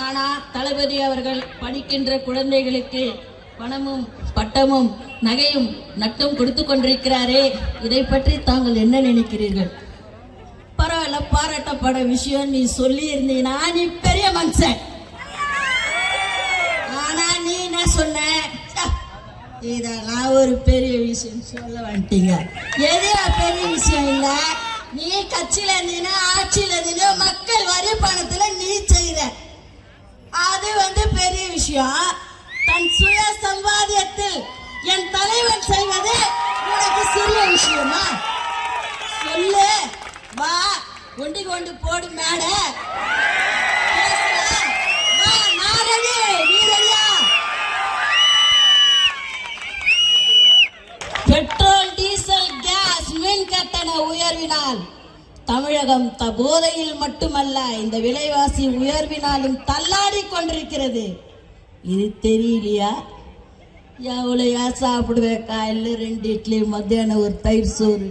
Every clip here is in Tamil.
ஆனா தளபதி அவர்கள் படிக்கின்ற குழந்தைகளுக்கு பணமும் பட்டமும் நகையும் நட்டும் கொடுத்து கொண்டிருக்கிறாரே, இதை பற்றி தாங்கள் என்ன நினைக்கிறீர்கள்? பரவாயில்ல, பாராட்டப்பட விஷயம் நீ சொல்லி இருந்தீங்கன்னா நீ பெரிய மனுஷன். ஆனா நீ என்ன சொன்ன, இதெல்லாம் ஒரு பெரிய விஷயம் சொல்ல வந்துட்டீங்க. எது பெரிய விஷயம் இல்ல, நீ கட்சியில இருந்தீங்கன்னா ஆட்சியில இருந்தீங்க, மக்கள் வரி பணத்துல நீ செய்யற, அது பெரிய விஷயம். தன் சுய சம்பாதியத்தில் என் தலைவன் செய்வது உனக்கு சிறிய விஷயமா? சொல்லு, வா ஒண்டி கொண்டு போடு மேட. பெட்ரோல் டீசல் கேஸ் மின் கட்டண உயர்வினால் தமிழகம் போதையில் மட்டுமல்ல, இந்த விலைவாசி உயர்வினாலும் தள்ளாடி கொண்டிருக்கிறது. இது தெரியலையா? எவ்வளோயா சாப்பிடுவேன்? காலையில் 2 இட்லி, மத்தியானம் ஒரு தயிர் சோறு,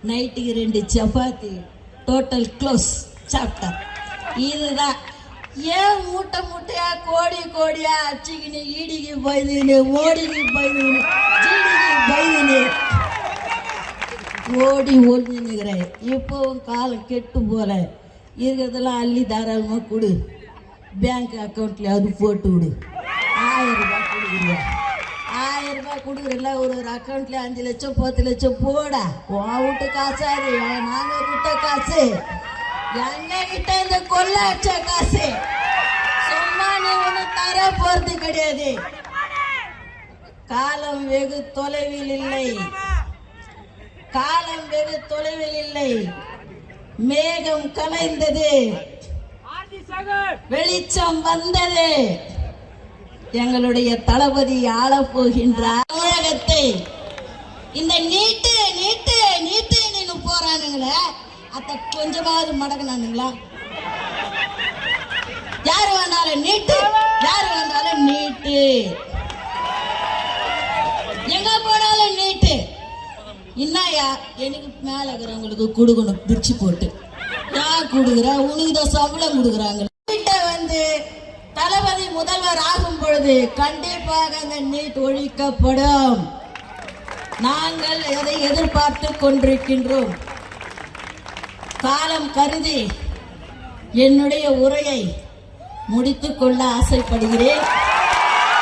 நைட்டுக்கு 2 சப்பாத்தி, டோட்டல் க்ளோஸ் சாப்பிட்டேன். இதுதான் ஏன் மூட்டை மூட்டையா கோடி கோடியா அச்சிக்கின்னு ஈடிக்கு பயந்துன்னு மோடிக்கு பயந்துன்னு ஜீடிக்கு பயந்துன்னு ஓடி ஒழிஞ்சுக்கிறேன். இப்போவும் காலம் கெட்டு போல இருக்கிறதெல்லாம் அள்ளி தாராளமாக கொடு, பேங்க் அக்கௌண்ட்ல அது போட்டு விடு. 1000 ரூபாய் கொடுக்குறியா? 1000 ரூபாய் கொடுக்குறல, ஒரு அக்கௌண்ட்ல 5 லட்சம் 10 லட்சம் போடா. வீட்டு காசாது, நாங்க விட்ட காசு, எங்க கிட்ட இந்த கொள்ள அடிச்ச காசு. சும்மா நீ ஒண்ணு தர போறது கிடையாது. காலம் வெகு தொலைவில் இல்லை, காலம் வெகு தொலைவில் இல்லை. மேகம் கலைந்தது, வெளிச்சம் வந்தது. எங்களுடைய தளபதி ஆள போகின்றார் தமிழகத்தை. இந்த நீட்டு நீட்டு நீட்டு நீங்க போறானுங்களே, அத கொஞ்சமாவது மடங்கினானுங்களா? யாரு வந்தாலும் நீட்டு, யாரு வந்தாலும் நீட்டு, எங்க போனாலும் நீட்டு. என்னையா எனக்கு மேல இருக்கிறவங்களுக்கு கொடுக்கணும் பிரிச்சு போட்டு. யார் கொடுக்குற? உனக்கு தான் சம்பளம் கொடுக்குறாங்க. தளபதி முதல்வர் ஆகும் பொழுது கண்டிப்பாக அந்த நீட் ஒழிக்கப்படும். நாங்கள் அதை எதிர்பார்த்து கொண்டிருக்கின்றோம். காலம் கருதி என்னுடைய உரையை முடித்துக் கொள்ள ஆசைப்படுகிறேன்.